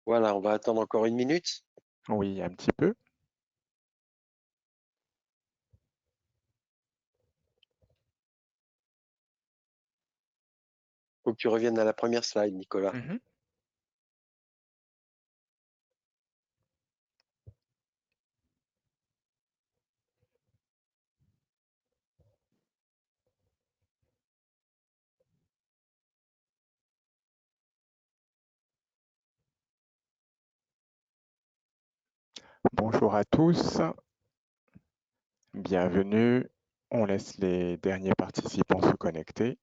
Voilà, on va attendre encore 1 minute. Oui, un petit peu. Faut que tu reviennes à la première slide, Nicolas. Mhm. Bonjour à tous, bienvenue. On laisse les derniers participants se connecter.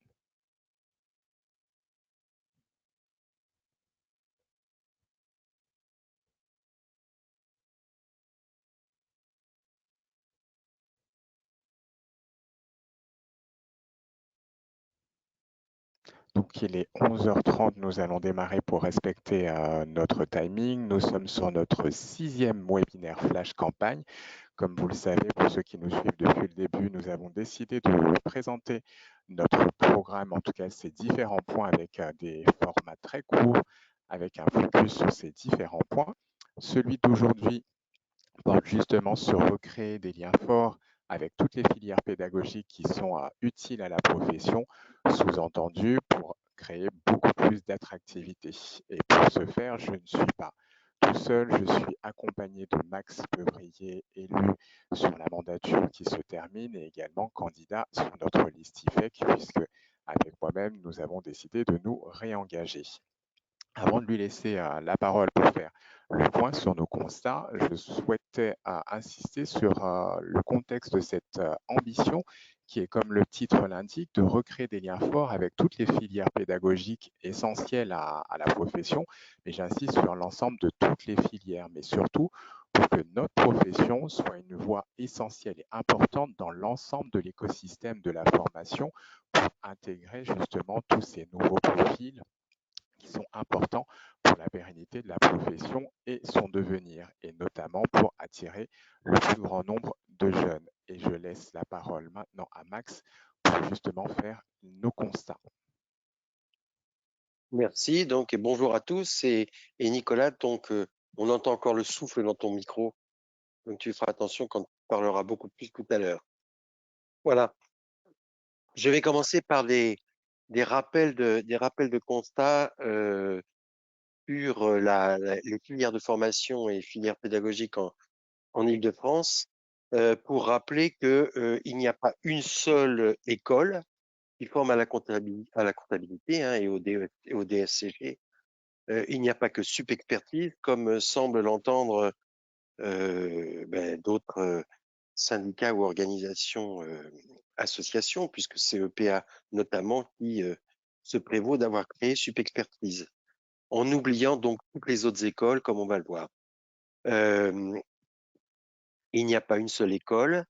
Donc il est 11h30, nous allons démarrer pour respecter notre timing. Nous sommes sur notre 6e webinaire Flash Campagne. Comme vous le savez, pour ceux qui nous suivent depuis le début, nous avons décidé de vous présenter notre programme, en tout cas ces différents points avec des formats très courts, avec un focus sur ces différents points. Celui d'aujourd'hui porte justement sur recréer des liens forts avec toutes les filières pédagogiques qui sont utiles à la profession, sous-entendu pour créer beaucoup plus d'attractivité. Et pour ce faire, je ne suis pas tout seul, je suis accompagné de Max Peuvrier, élu sur la mandature qui se termine et également candidat sur notre liste IFEC, puisque avec moi-même, nous avons décidé de nous réengager. Avant de lui laisser la parole pour faire le point sur nos constats, je souhaitais insister sur le contexte de cette ambition qui est, comme le titre l'indique, de recréer des liens forts avec toutes les filières pédagogiques essentielles à la profession, mais j'insiste sur l'ensemble de toutes les filières, mais surtout pour que notre profession soit une voie essentielle et importante dans l'ensemble de l'écosystème de la formation pour intégrer justement tous ces nouveaux profils qui sont importants pour la pérennité de la profession et son devenir, et notamment pour attirer le plus grand nombre de jeunes. Et je laisse la parole maintenant à Max pour justement faire nos constats. Merci, donc, et bonjour à tous. Et Nicolas, donc, on entend encore le souffle dans ton micro. Donc, tu feras attention quand tu parleras beaucoup plus tout à l'heure. Voilà. Je vais commencer par des rappels de constats sur les filières de formation et filières pédagogiques en Île-de-France, pour rappeler que il n'y a pas une seule école qui forme à la comptabilité, hein, et au DSCG. Il n'y a pas que Supexpertise, comme semble l'entendre d'autres syndicats ou organisations, associations, puisque c'est EPA notamment qui se prévaut d'avoir créé Supexpertise, en oubliant donc toutes les autres écoles, comme on va le voir. Il n'y a pas une seule école.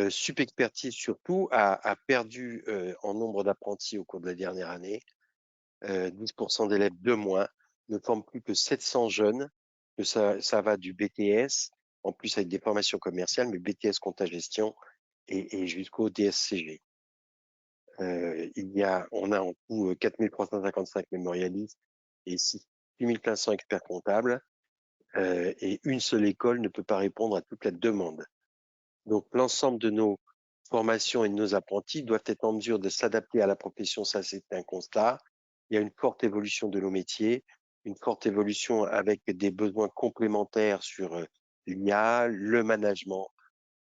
Supexpertise surtout a perdu en nombre d'apprentis au cours de la dernière année. 10% d'élèves de moins, ne forment plus que 700 jeunes, que ça va du BTS, en plus avec des formations commerciales, mais BTS compta gestion et jusqu'au DSCG. On a en tout 4355 mémorialistes et 6500 experts comptables, et une seule école ne peut pas répondre à toute la demande. Donc l'ensemble de nos formations et de nos apprentis doivent être en mesure de s'adapter à la profession, ça c'est un constat. Il y a une forte évolution de nos métiers, une forte évolution avec des besoins complémentaires sur l'IA, le management,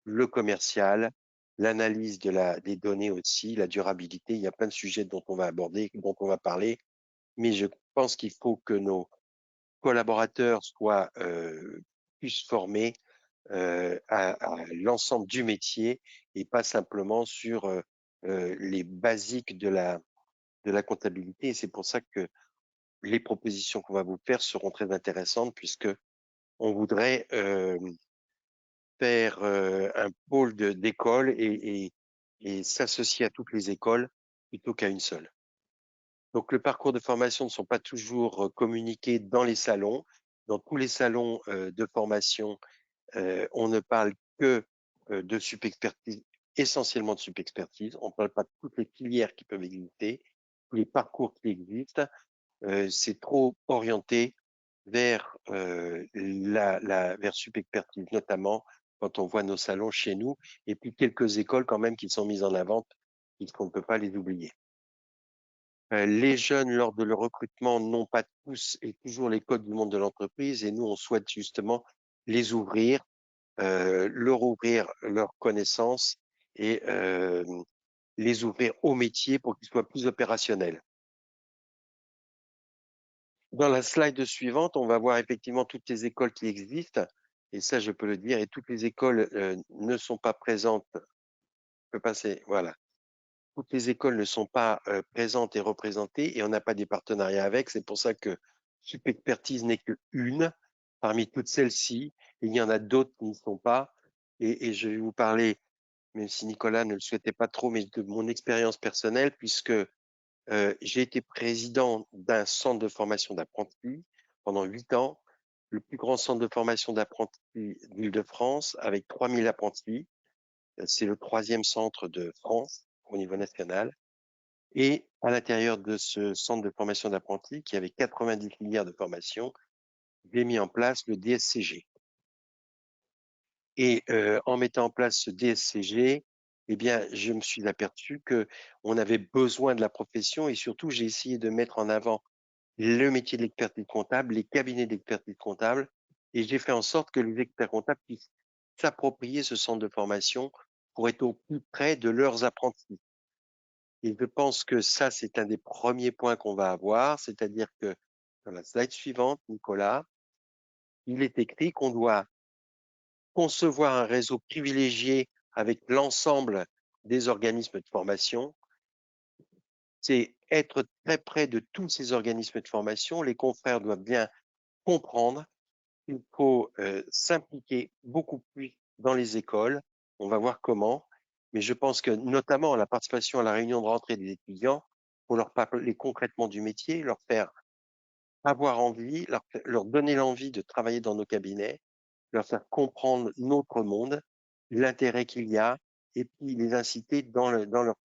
le commercial, l'analyse des données aussi, la durabilité. Il y a plein de sujets dont on va aborder, dont on va parler, mais je pense qu'il faut que nos collaborateurs soient plus formés à l'ensemble du métier et pas simplement sur les basiques de la comptabilité. Et c'est pour ça que les propositions qu'on va vous faire seront très intéressantes, puisque on voudrait faire un pôle d'écoles et s'associer à toutes les écoles plutôt qu'à une seule. Donc, le parcours de formation ne sont pas toujours communiqués dans les salons. Dans tous les salons de formation, on ne parle que de subexpertise, essentiellement de subexpertise. On ne parle pas de toutes les filières qui peuvent exister, tous les parcours qui existent. C'est trop orienté vers vers Supexpertise, notamment quand on voit nos salons chez nous, et puis quelques écoles quand même qui sont mises en avant, puisqu'on ne peut pas les oublier. Les jeunes, lors de leur recrutement, n'ont pas tous et toujours les codes du monde de l'entreprise, et nous, on souhaite justement les ouvrir, leur ouvrir leurs connaissances et les ouvrir au métier pour qu'ils soient plus opérationnels. Dans la slide suivante, on va voir effectivement toutes les écoles qui existent, et ça, je peux le dire, et toutes les écoles ne sont pas présentes. Je peux passer, voilà. Toutes les écoles ne sont pas présentes et représentées, et on n'a pas des partenariats avec. C'est pour ça que Supexpertise n'est qu'une parmi toutes celles-ci. Il y en a d'autres qui ne sont pas. Et je vais vous parler, même si Nicolas ne le souhaitait pas trop, mais de mon expérience personnelle, puisque j'ai été président d'un centre de formation d'apprentis pendant 8 ans, le plus grand centre de formation d'apprentis d'Île-de-France, avec 3000 apprentis. C'est le 3e centre de France au niveau national. Et à l'intérieur de ce centre de formation d'apprentis, qui avait 90 filières de formation, j'ai mis en place le DSCG. Et en mettant en place ce DSCG, eh bien, je me suis aperçu qu'on avait besoin de la profession, et surtout, j'ai essayé de mettre en avant le métier de l'expertise comptable, les cabinets d'expertise comptable, et j'ai fait en sorte que les experts comptables puissent s'approprier ce centre de formation pour être au plus près de leurs apprentis. Et je pense que ça, c'est un des premiers points qu'on va avoir, c'est-à-dire que dans la slide suivante, Nicolas, il est écrit qu'on doit concevoir un réseau privilégié avec l'ensemble des organismes de formation. C'est être très près de tous ces organismes de formation. Les confrères doivent bien comprendre qu'il faut s'impliquer beaucoup plus dans les écoles. On va voir comment. Mais je pense que notamment la participation à la réunion de rentrée des étudiants, pour leur parler concrètement du métier, leur faire avoir envie, leur donner l'envie de travailler dans nos cabinets, leur faire comprendre notre monde, l'intérêt qu'il y a, et puis les inciter dans leur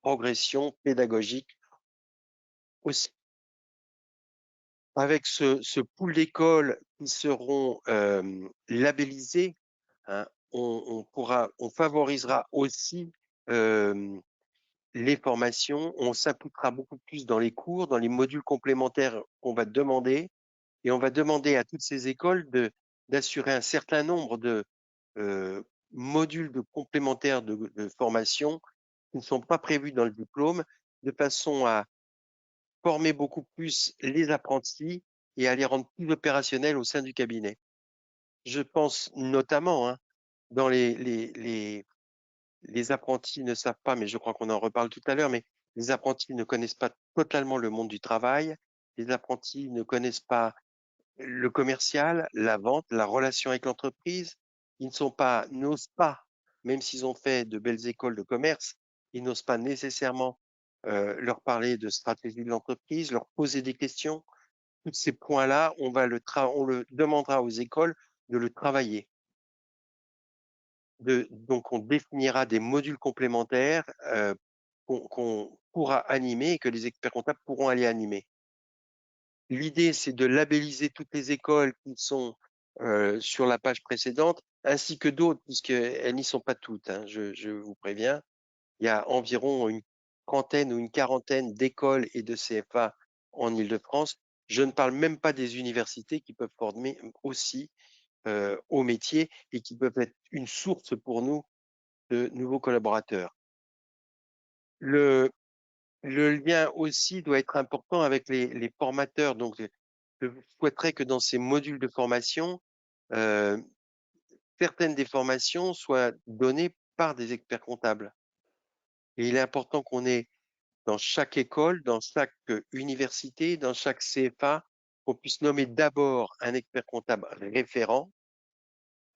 progression pédagogique aussi. Avec ce pool d'écoles qui seront labellisées, hein, on favorisera aussi les formations, on s'impliquera beaucoup plus dans les cours, dans les modules complémentaires qu'on va demander, et on va demander à toutes ces écoles d'assurer un certain nombre de modules complémentaires de formation qui ne sont pas prévus dans le diplôme, de façon à former beaucoup plus les apprentis et à les rendre plus opérationnels au sein du cabinet. Je pense notamment, hein, dans les apprentis ne savent pas, mais je crois qu'on en reparle tout à l'heure, mais les apprentis ne connaissent pas totalement le monde du travail. Les apprentis ne connaissent pas le commercial, la vente, la relation avec l'entreprise. Ils n'osent pas, même s'ils ont fait de belles écoles de commerce, ils n'osent pas nécessairement leur parler de stratégie de l'entreprise, leur poser des questions. Tous ces points-là, on le demandera aux écoles de le travailler. Donc, on définira des modules complémentaires qu'on pourra animer et que les experts comptables pourront aller animer. L'idée, c'est de labelliser toutes les écoles qui sont sur la page précédente, ainsi que d'autres, puisqu'elles n'y sont pas toutes, hein, je vous préviens. Il y a environ une trentaine ou une quarantaine d'écoles et de CFA en Île-de-France. Je ne parle même pas des universités qui peuvent former aussi au métier et qui peuvent être une source pour nous de nouveaux collaborateurs. Le lien aussi doit être important avec les formateurs. Donc, je souhaiterais que dans ces modules de formation, certaines des formations soient données par des experts comptables. Et il est important qu'on ait dans chaque école, dans chaque université, dans chaque CFA, qu'on puisse nommer d'abord un expert comptable référent,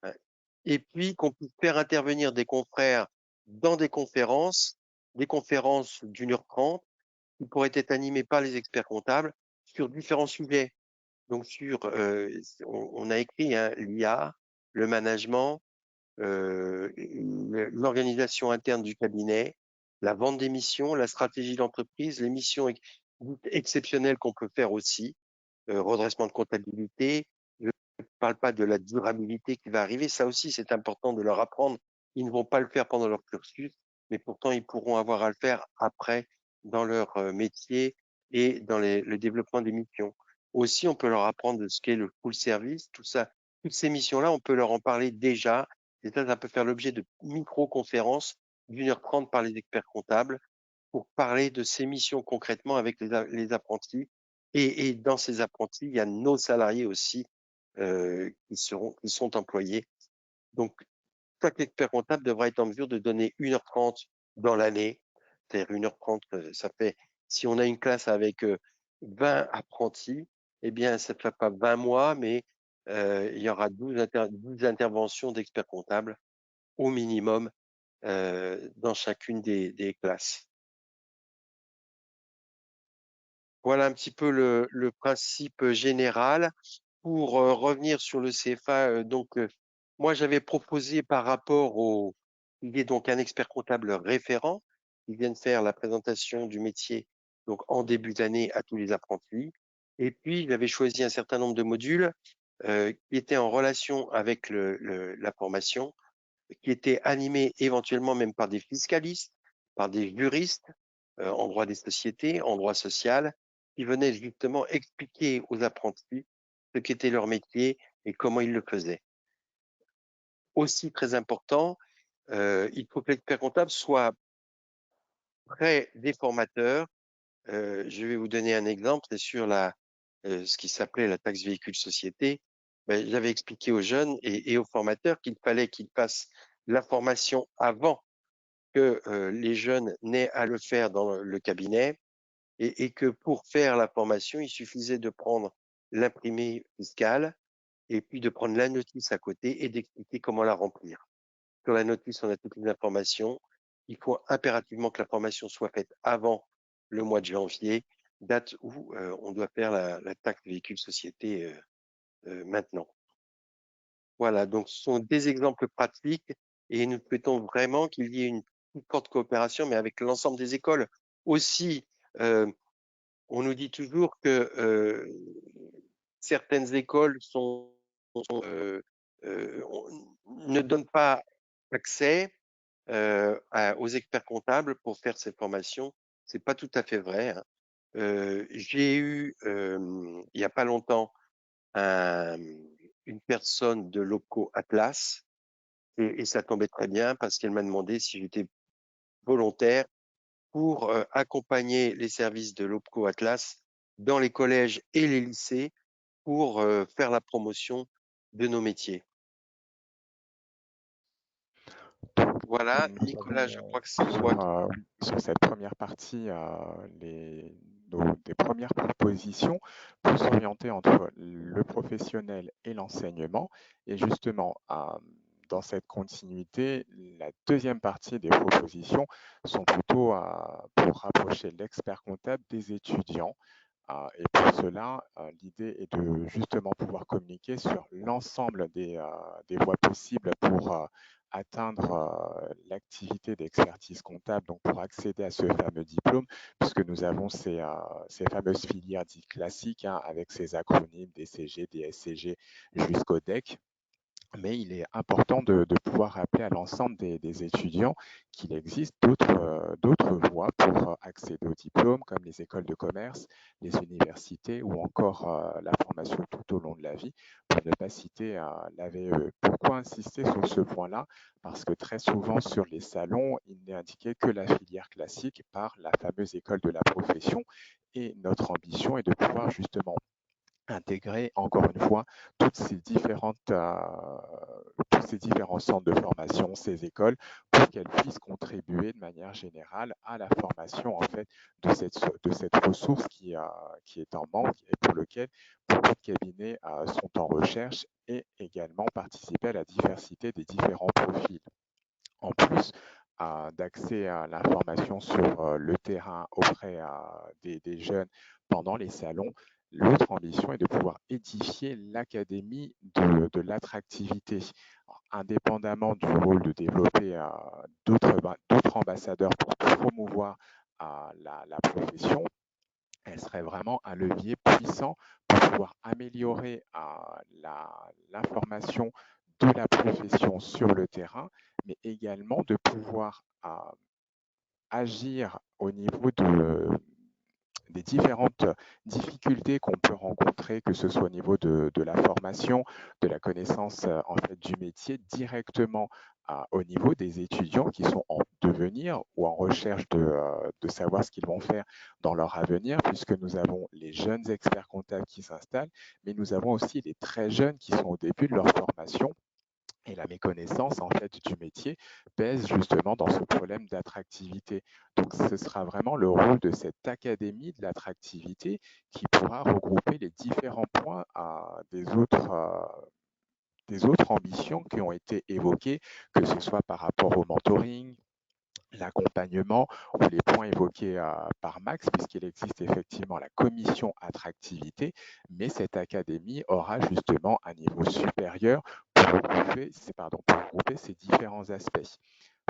hein, et puis qu'on puisse faire intervenir des confrères dans des conférences d'1h30, qui pourraient être animées par les experts comptables sur différents sujets. Donc, on a écrit hein, l'IA, le management, l'organisation interne du cabinet, la vente des missions, la stratégie d'entreprise, les missions exceptionnelles qu'on peut faire aussi. redressement de comptabilité. Je ne parle pas de la durabilité qui va arriver. Ça aussi, c'est important de leur apprendre. Ils ne vont pas le faire pendant leur cursus, mais pourtant, ils pourront avoir à le faire après dans leur métier et dans le développement des missions. Aussi, on peut leur apprendre de ce qu'est le full service, tout ça. Toutes ces missions-là, on peut leur en parler déjà. Et ça peut faire l'objet de micro-conférences d'1h30 par les experts comptables pour parler de ces missions concrètement avec les apprentis. Et dans ces apprentis, il y a nos salariés aussi qui sont employés. Donc, chaque expert comptable devra être en mesure de donner 1h30 dans l'année. C'est-à-dire 1h30, ça fait, si on a une classe avec 20 apprentis, eh bien, ça ne fait pas 20 mois, mais il y aura 12 interventions d'experts comptables au minimum dans chacune des classes. Voilà un petit peu le principe général. Pour revenir sur le CFA, moi j'avais proposé par rapport il y ait donc un expert comptable référent qui vienne faire la présentation du métier donc en début d'année à tous les apprentis. Et puis j'avais choisi un certain nombre de modules qui étaient en relation avec la formation, qui étaient animés éventuellement même par des fiscalistes, par des juristes en droit des sociétés, en droit social, qui venaient justement expliquer aux apprentis ce qu'était leur métier et comment ils le faisaient. Aussi très important, il faut que l'expert comptable soit près des formateurs. Je vais vous donner un exemple, c'est sur ce qui s'appelait la taxe véhicule société. J'avais expliqué aux jeunes et aux formateurs qu'il fallait qu'ils fassent la formation avant que les jeunes n'aient à le faire dans le cabinet et que pour faire la formation, il suffisait de prendre l'imprimé fiscal et puis de prendre la notice à côté et d'expliquer comment la remplir. Sur la notice, on a toutes les informations. Il faut impérativement que la formation soit faite avant le mois de janvier, date où on doit faire la taxe véhicule société maintenant. Voilà, donc ce sont des exemples pratiques et nous souhaitons vraiment qu'il y ait une plus forte coopération, mais avec l'ensemble des écoles. Aussi, on nous dit toujours que certaines écoles ne donnent pas accès aux experts comptables pour faire ces formations. C'est pas tout à fait vrai, hein. J'ai eu, il y a pas longtemps, une personne de l'OPCO Atlas et ça tombait très bien parce qu'elle m'a demandé si j'étais volontaire pour accompagner les services de l'OPCO Atlas dans les collèges et les lycées pour faire la promotion de nos métiers. Voilà, Nous Nicolas, je avons crois que c'est toi. sur cette première partie des premières propositions plus orientées entre le professionnel et l'enseignement. Et justement, dans cette continuité, la deuxième partie des propositions sont plutôt pour rapprocher l'expert comptable des étudiants. Et pour cela, l'idée est de justement pouvoir communiquer sur l'ensemble des voies possibles pour atteindre l'activité d'expertise comptable, donc pour accéder à ce fameux diplôme, puisque nous avons ces fameuses filières dites classiques, hein, avec ces acronymes DCG, DSCG jusqu'au DEC. Mais il est important de pouvoir rappeler à l'ensemble des étudiants qu'il existe d'autres voies pour accéder au diplôme, comme les écoles de commerce, les universités ou encore la formation tout au long de la vie, pour ne pas citer l'AVE. Pourquoi insister sur ce point-là? Parce que très souvent sur les salons, il n'est indiqué que la filière classique par la fameuse école de la profession. Et notre ambition est de pouvoir justement intégrer encore une fois toutes ces tous ces différents centres de formation, ces écoles, pour qu'elles puissent contribuer de manière générale à la formation en fait de cette ressource qui est en manque et pour lequel beaucoup de cabinets sont en recherche et également participer à la diversité des différents profils. En plus d'accès à l'information sur le terrain auprès des jeunes pendant les salons, l'autre ambition est de pouvoir édifier l'académie de l'attractivité, indépendamment du rôle de développer d'autres ambassadeurs pour promouvoir la profession. elle serait vraiment un levier puissant pour pouvoir améliorer l'information de la profession sur le terrain, mais également de pouvoir agir au niveau des différentes difficultés qu'on peut rencontrer, que ce soit au niveau de la formation, de la connaissance en fait du métier, directement au niveau des étudiants qui sont en devenir ou en recherche de savoir ce qu'ils vont faire dans leur avenir, puisque nous avons les jeunes experts comptables qui s'installent, mais nous avons aussi les très jeunes qui sont au début de leur formation et la méconnaissance en fait du métier pèse justement dans ce problème d'attractivité. Donc ce sera vraiment le rôle de cette académie de l'attractivité qui pourra regrouper les différents points des autres ambitions qui ont été évoquées, que ce soit par rapport au mentoring, l'accompagnement ou les points évoqués par Max, puisqu'il existe effectivement la commission attractivité, mais cette académie aura justement un niveau supérieur pour regrouper ces différents aspects.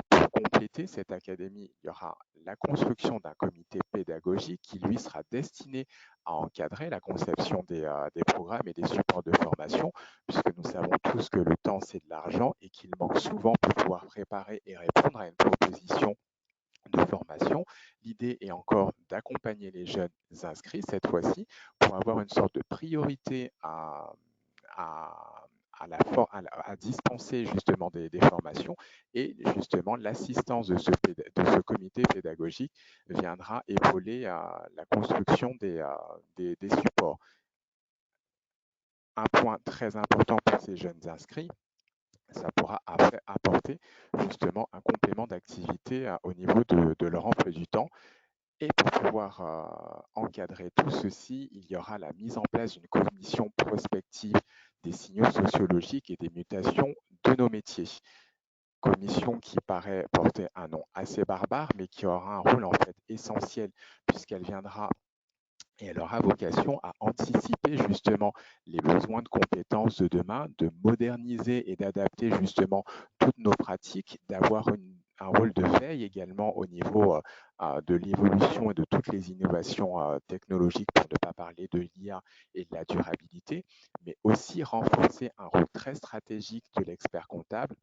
Pour compléter cette académie, il y aura la construction d'un comité pédagogique qui, lui, sera destiné à encadrer la conception des programmes et des supports de formation, puisque nous savons tous que le temps, c'est de l'argent et qu'il manque souvent pour pouvoir préparer et répondre à une proposition de formation. L'idée est encore d'accompagner les jeunes inscrits cette fois-ci pour avoir une sorte de priorité à, à dispenser justement des formations et justement l'assistance de ce comité pédagogique viendra épauler la construction des supports. Un point très important pour ces jeunes inscrits, ça pourra après apporter justement un complément d'activité au niveau de leur emploi du temps. Et pour pouvoir encadrer tout ceci, il y aura la mise en place d'une commission prospective des signaux sociologiques et des mutations de nos métiers. Commission qui paraît porter un nom assez barbare, mais qui aura un rôle en fait essentiel puisqu'elle viendra et elle aura vocation à anticiper justement les besoins de compétences de demain, de moderniser et d'adapter justement toutes nos pratiques, d'avoir un rôle de veille également au niveau de l'évolution et de toutes les innovations technologiques, pour ne pas parler de l'IA et de la durabilité, mais aussi renforcer un rôle très stratégique de l'expert comptable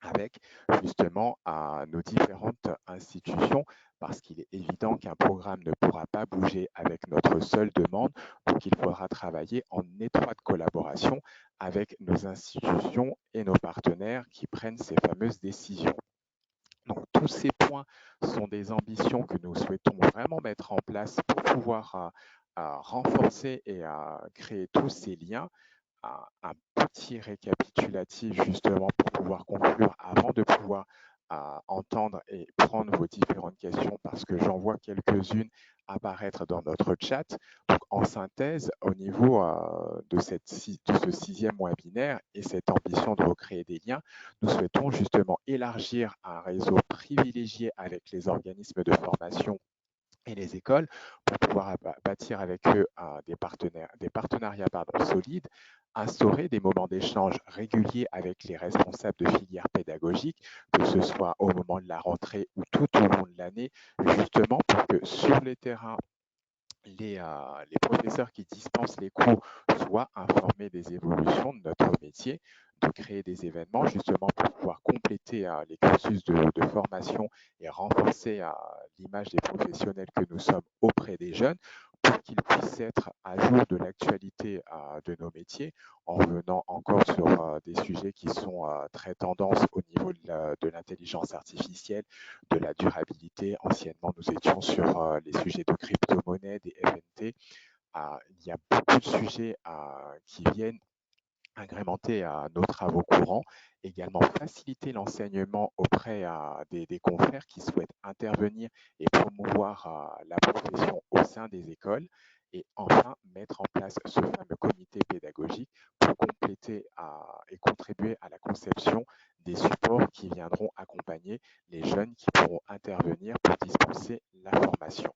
avec justement à nos différentes institutions, parce qu'il est évident qu'un programme ne pourra pas bouger avec notre seule demande, donc il faudra travailler en étroite collaboration avec nos institutions et nos partenaires qui prennent ces fameuses décisions. Donc tous ces points sont des ambitions que nous souhaitons vraiment mettre en place pour pouvoir renforcer et créer tous ces liens. Un petit récapitulatif justement pour pouvoir conclure avant de pouvoir entendre et prendre vos différentes questions, parce que j'en vois quelques-unes apparaître dans notre chat. Donc en synthèse, au niveau de ce sixième webinaire et cette ambition de recréer des liens, nous souhaitons justement élargir un réseau privilégié avec les organismes de formation et les écoles pour pouvoir bâtir avec eux des partenariats solides, instaurer des moments d'échange réguliers avec les responsables de filières pédagogiques, que ce soit au moment de la rentrée ou tout au long de l'année, justement pour que sur les terrains, les professeurs qui dispensent les cours soient informés des évolutions de notre métier, de créer des événements justement pour pouvoir compléter les cursus de formation et renforcer l'image des professionnels que nous sommes auprès des jeunes, pour qu'ils puissent être à jour de l'actualité de nos métiers, en revenant encore sur des sujets qui sont très tendances au niveau de l'intelligence artificielle, de la durabilité. Anciennement, nous étions sur les sujets de crypto-monnaie, des FNT. Il y a beaucoup de sujets qui viennent agrémenter nos travaux courants, également faciliter l'enseignement auprès des confrères qui souhaitent intervenir et promouvoir la profession au sein des écoles. Et enfin, mettre en place ce fameux comité pédagogique pour compléter et contribuer à la conception des supports qui viendront accompagner les jeunes qui pourront intervenir pour dispenser la formation.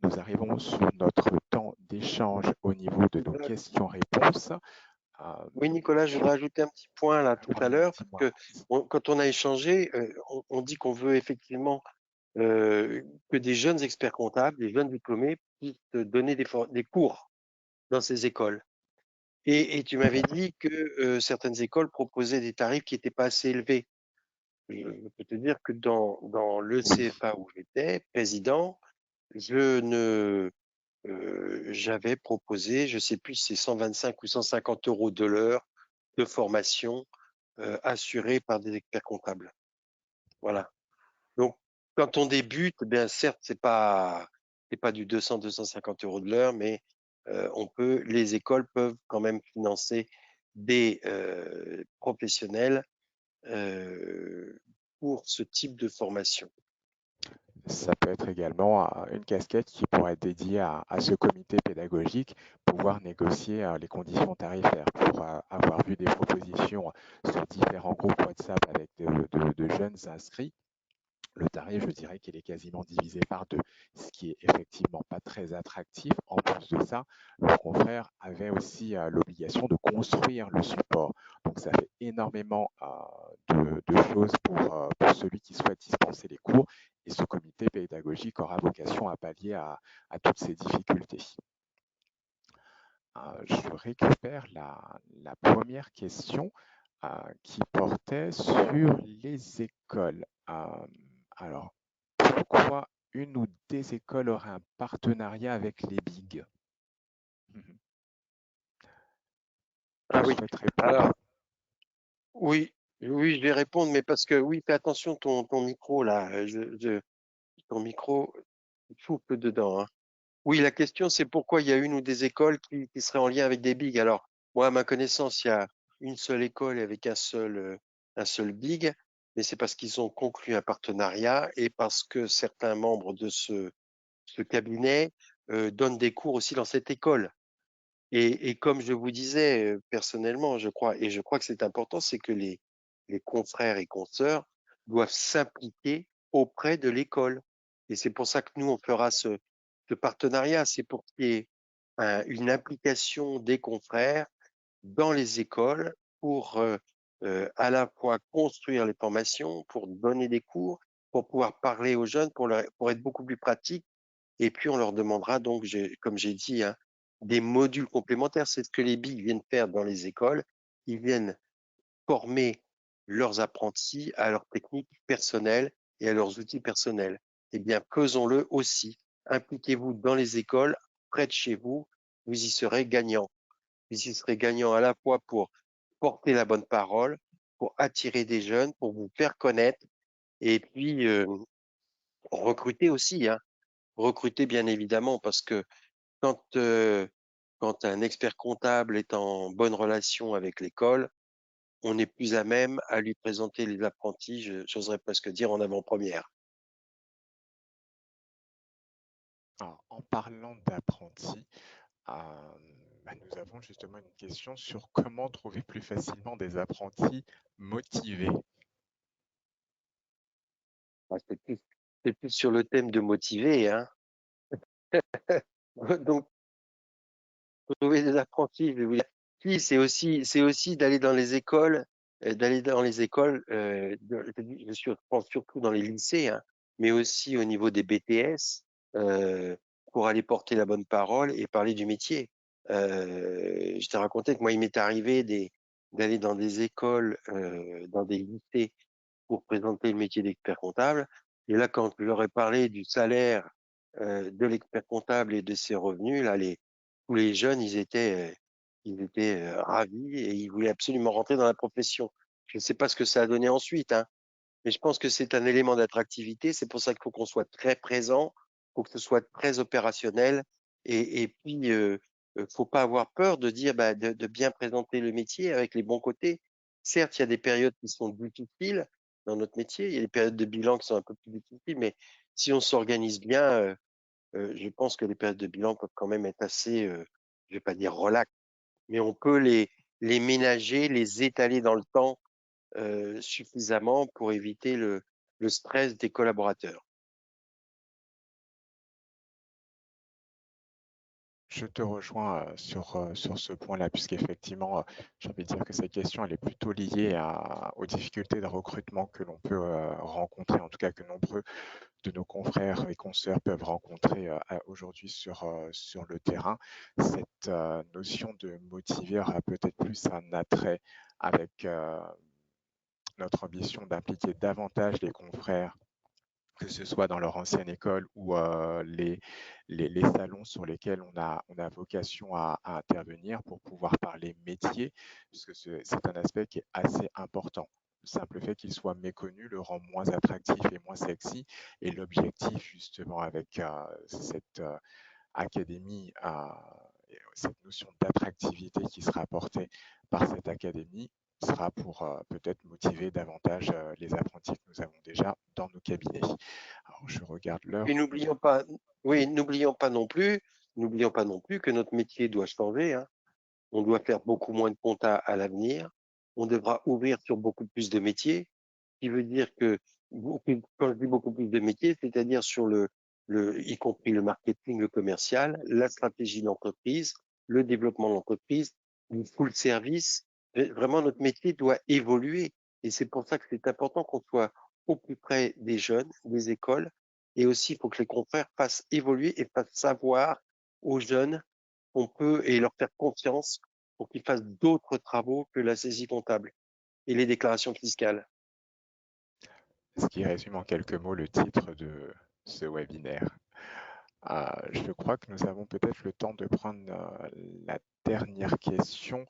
Nous arrivons sur notre temps d'échange au niveau de nos questions-réponses. Oui, Nicolas, je voudrais ajouter un petit point là tout à Oui, l'heure, parce dis-moi. que quand on a échangé, on dit qu'on veut effectivement que des jeunes experts comptables, des jeunes diplômés puissent donner des cours dans ces écoles. Et tu m'avais dit que certaines écoles proposaient des tarifs qui n'étaient pas assez élevés. Je peux te dire que dans le Oui, CFA où j'étais président, je ne j'avais proposé, je sais plus si c'est 125 ou 150 euros de l'heure de formation assurée par des experts comptables. Voilà. Donc, quand on débute, eh bien certes, c'est pas du 200-250 euros de l'heure, mais les écoles peuvent quand même financer des professionnels euh, pour ce type de formation. ça peut être également une casquette qui pourrait être dédiée à ce comité pédagogique, pouvoir négocier les conditions tarifaires pour avoir vu des propositions sur différents groupes WhatsApp avec de jeunes inscrits. Le tarif, je dirais qu'il est quasiment divisé par deux, ce qui est effectivement pas très attractif. En plus de ça, le confrère avait aussi l'obligation de construire le support. Donc ça fait énormément de choses pour celui qui souhaite dispenser les cours et ce comité pédagogique aura vocation à pallier à toutes ces difficultés. Je récupère la première question qui portait sur les écoles. Alors, pourquoi une ou des écoles auraient un partenariat avec les big? Ah Qui oui. souhaite répondre? Alors, oui, oui, je vais répondre, mais parce que oui, fais attention ton micro là. Ton micro souffle dedans, hein. Oui, la question c'est pourquoi il y a une ou des écoles qui seraient en lien avec des bigs. Alors, moi, à ma connaissance, il y a une seule école avec un seul big, mais c'est parce qu'ils ont conclu un partenariat et parce que certains membres de ce cabinet donnent des cours aussi dans cette école. Et comme je vous disais, personnellement, je crois que c'est important, c'est que les confrères et consoeurs doivent s'impliquer auprès de l'école. Et c'est pour ça que nous, on fera ce partenariat. C'est pour qu'il y ait une implication des confrères dans les écoles pour à la fois construire les formations, pour donner des cours, pour pouvoir parler aux jeunes, pour être beaucoup plus pratique et puis, on leur demandera donc, comme j'ai dit, hein, des modules complémentaires. C'est ce que les BIG viennent faire dans les écoles. Ils viennent former leurs apprentis à leurs techniques personnelles et à leurs outils personnels. Eh bien, faisons-le aussi. Impliquez-vous dans les écoles, près de chez vous. Vous y serez gagnant. Vous y serez gagnant à la fois pour porter la bonne parole, pour attirer des jeunes, pour vous faire connaître et puis recruter aussi, hein. Recruter bien évidemment parce que quand, quand un expert comptable est en bonne relation avec l'école, on est plus à même à lui présenter les apprentis, j'oserais presque dire en avant-première. Alors, en parlant d'apprentis, euh, nous avons justement une question sur comment trouver plus facilement des apprentis motivés. Ah, c'est plus sur le thème de motiver, hein. Donc, trouver des apprentis, je vais vous dire, si, c'est aussi d'aller dans les écoles, je pense surtout dans les lycées, hein, mais aussi au niveau des BTS, pour aller porter la bonne parole et parler du métier. Je t'ai raconté que moi, il m'est arrivé d'aller dans des écoles, dans des lycées pour présenter le métier d'expert comptable. Et là, quand je leur ai parlé du salaire de l'expert comptable et de ses revenus, là, tous les jeunes, ils étaient ravis et ils voulaient absolument rentrer dans la profession. Je ne sais pas ce que ça a donné ensuite, hein, mais je pense que c'est un élément d'attractivité. C'est pour ça qu'il faut qu'on soit très présent, il faut que ce soit très opérationnel. Et puis, faut pas avoir peur de dire, bah, de bien présenter le métier avec les bons côtés. Certes, il y a des périodes qui sont difficiles dans notre métier, il y a des périodes de bilan qui sont un peu plus difficiles, mais si on s'organise bien, je pense que les périodes de bilan peuvent quand même être assez, je vais pas dire relax, mais on peut les ménager, les étaler dans le temps suffisamment pour éviter le stress des collaborateurs. Je te rejoins sur ce point-là, puisqu'effectivement, j'ai envie de dire que cette question, elle est plutôt liée aux difficultés de recrutement que l'on peut rencontrer, en tout cas que nombreux de nos confrères et consoeurs peuvent rencontrer aujourd'hui sur le terrain. Cette notion de motiver aura peut-être plus un attrait avec notre ambition d'impliquer davantage les confrères, que ce soit dans leur ancienne école ou les salons sur lesquels on a vocation à intervenir pour pouvoir parler métier, puisque c'est un aspect qui est assez important. Le simple fait qu'il soit méconnu le rend moins attractif et moins sexy. Et l'objectif, justement, avec cette académie, cette notion d'attractivité qui sera apportée par cette académie, sera pour peut-être motiver davantage les apprentis que nous avons déjà dans nos cabinets. Alors, je regarde Et l'heure. n'oublions pas, oui, n'oublions pas non plus que notre métier doit changer, hein. On doit faire beaucoup moins de compta à l'avenir. On devra ouvrir sur beaucoup plus de métiers, ce qui veut dire que, quand je dis beaucoup plus de métiers, c'est-à-dire sur y compris le marketing, le commercial, la stratégie de l'entreprise, le développement de l'entreprise, le full service. Vraiment, notre métier doit évoluer. Et c'est pour ça que c'est important qu'on soit au plus près des jeunes, des écoles. Et aussi, il faut que les confrères fassent évoluer et fassent savoir aux jeunes qu'on peut et leur faire confiance pour qu'ils fassent d'autres travaux que la saisie comptable et les déclarations fiscales. Ce qui résume en quelques mots le titre de ce webinaire. Je crois que nous avons peut-être le temps de prendre la dernière question,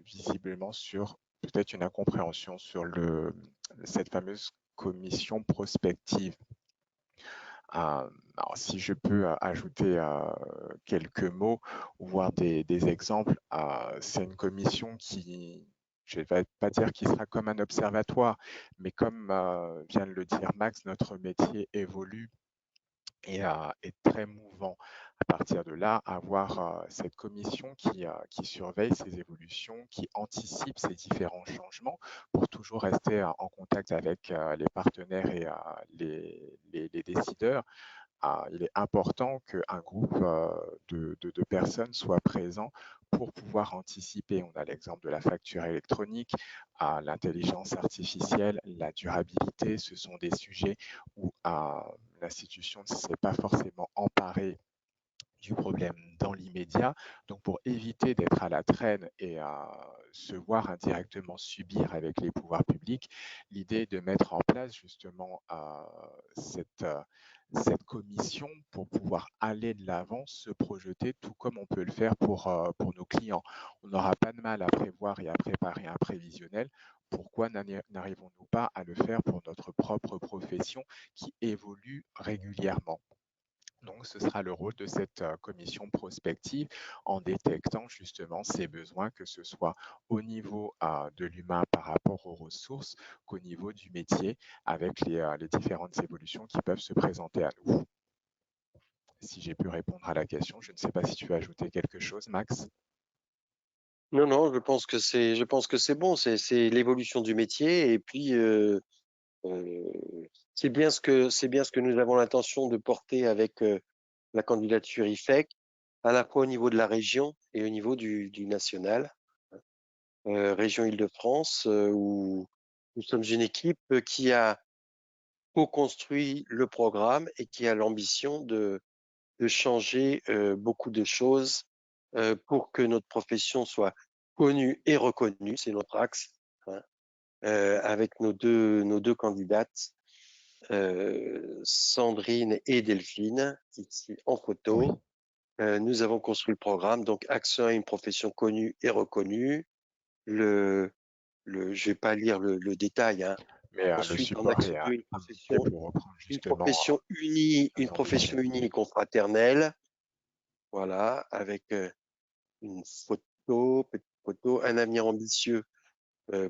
visiblement sur peut-être une incompréhension sur cette fameuse commission prospective. Alors, si je peux ajouter quelques mots ou voir des exemples, c'est une commission qui, je ne vais pas dire qui sera comme un observatoire, mais comme vient de le dire Max, notre métier évolue et est très mouvant. À partir de là, avoir cette commission qui surveille ces évolutions, qui anticipe ces différents changements pour toujours rester en contact avec les partenaires et les décideurs. Il est important qu'un groupe de personnes soit présent pour pouvoir anticiper. On a l'exemple de la facture électronique, l'intelligence artificielle, la durabilité. Ce sont des sujets où l'institution ne s'est pas forcément emparée du problème dans l'immédiat. Donc, pour éviter d'être à la traîne et se voir indirectement subir avec les pouvoirs publics, l'idée est de mettre en place justement cette commission pour pouvoir aller de l'avant, se projeter, tout comme on peut le faire pour nos clients. On n'aura pas de mal à prévoir et à préparer un prévisionnel. Pourquoi n'arrivons-nous pas à le faire pour notre propre profession qui évolue régulièrement? Donc, ce sera le rôle de cette commission prospective en détectant justement ces besoins, que ce soit au niveau de l'humain par rapport aux ressources qu'au niveau du métier avec les différentes évolutions qui peuvent se présenter à nous. Si j'ai pu répondre à la question, je ne sais pas si tu veux ajouter quelque chose, Max. Non, non, je pense que c'est bon, c'est l'évolution du métier et puis euh, c'est bien ce que nous avons l'intention de porter avec la candidature IFEC, à la fois au niveau de la région et au niveau du national. Région Île-de-France, où nous sommes une équipe qui a co-construit le programme et qui a l'ambition de changer beaucoup de choses pour que notre profession soit connue et reconnue. C'est notre axe, hein, avec nos deux candidates, Sandrine et Delphine, ici en Oui, photo. Nous avons construit le programme, donc axe 1, une profession connue et reconnue. Je vais pas lire le détail, hein. mais le Ensuite, en support axe est 2, indiqué pour reprendre justement une nos profession ambitions. unie et confraternelle. Voilà, avec une petite photo, un avenir ambitieux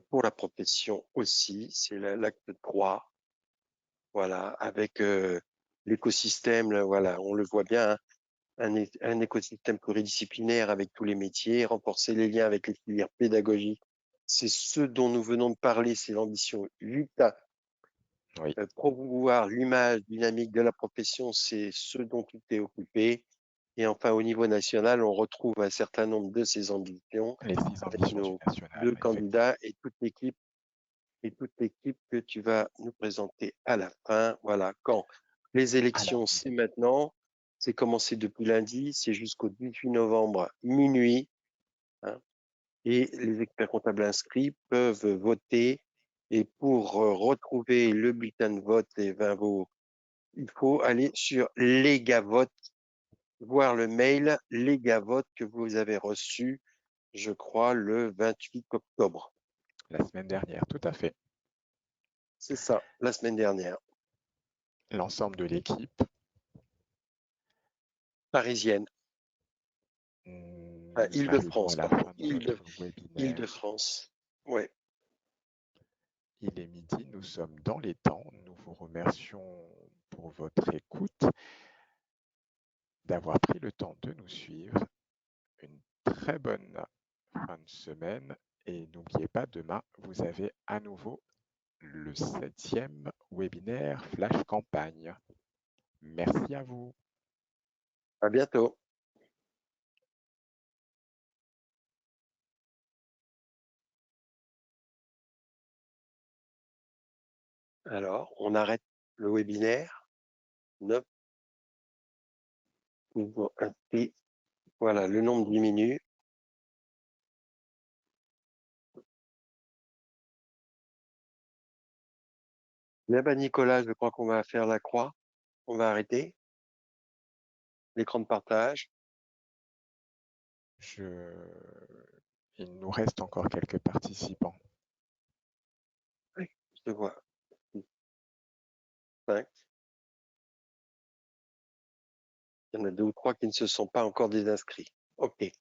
pour la profession aussi. C'est l'acte 3. Voilà, avec l'écosystème, là, voilà, on le voit bien, hein, un écosystème pluridisciplinaire avec tous les métiers, renforcer les liens avec les filières pédagogiques. C'est ce dont nous venons de parler, c'est l'ambition VUCA. Oui, Promouvoir l'image dynamique de la profession, c'est ce dont tout est occupé. Et enfin, au niveau national, on retrouve un certain nombre de ces ambitions Les 6 avec ambitions du nos national, 2 effectivement. candidats et toute l'équipe que tu vas nous présenter à la fin. Voilà, quand les Alors, élections, c'est maintenant, c'est commencé depuis lundi, c'est jusqu'au 18 novembre minuit, hein, et les experts comptables inscrits peuvent voter. Et pour retrouver le bulletin de vote et 20 votes, il faut aller sur Legavote, voir le mail Legavote que vous avez reçu, je crois, le 28 octobre. la semaine dernière, tout à fait. C'est ça, la semaine dernière. L'ensemble de l'équipe, Parisienne. nous arrivons à Île-de-France, la pardon. fin de notre webinaire. Île-de-France. Ouais. Il est midi, nous sommes dans les temps. Nous vous remercions pour votre écoute, d'avoir pris le temps de nous suivre. Une très bonne fin de semaine et n'oubliez pas, demain, vous avez à nouveau le 7e webinaire Flash Campagne. Merci à vous. À bientôt. Alors, on arrête le webinaire. 9, nouveau inscrit. Voilà, le nombre diminue. Bien, bah, Nicolas, je crois qu'on va faire la croix. On va arrêter l'écran de partage. Il nous reste encore quelques participants. Oui, je te vois. 5. Il y en a 2 ou 3 qui ne se sont pas encore désinscrits. OK.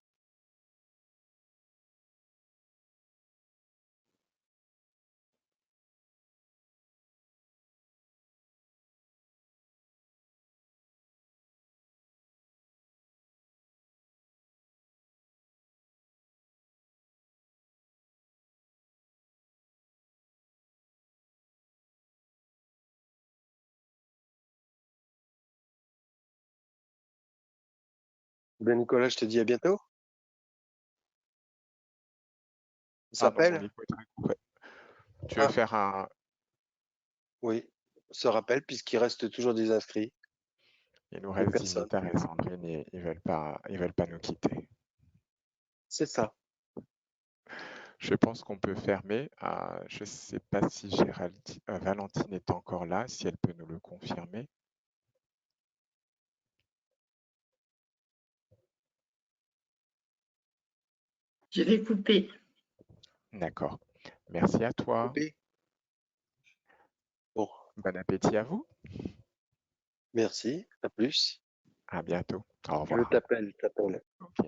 Ben Nicolas, je te dis à bientôt. Ça Ah non, mon s'appelle? écho est très court. Tu veux Ah, faire un... oui. Se rappelle, puisqu'il reste toujours des inscrits, Il nous des reste personnes. Dimitar et Sandrine et ils veulent pas nous quitter. C'est ça. Je pense qu'on peut fermer. Je ne sais pas si Valentine est encore là, si elle peut nous le confirmer. Je vais couper. D'accord. Merci à toi. Coupé. Bon, Bon appétit à vous. merci. À plus. À bientôt. Au Je revoir. t'appelle. Ok.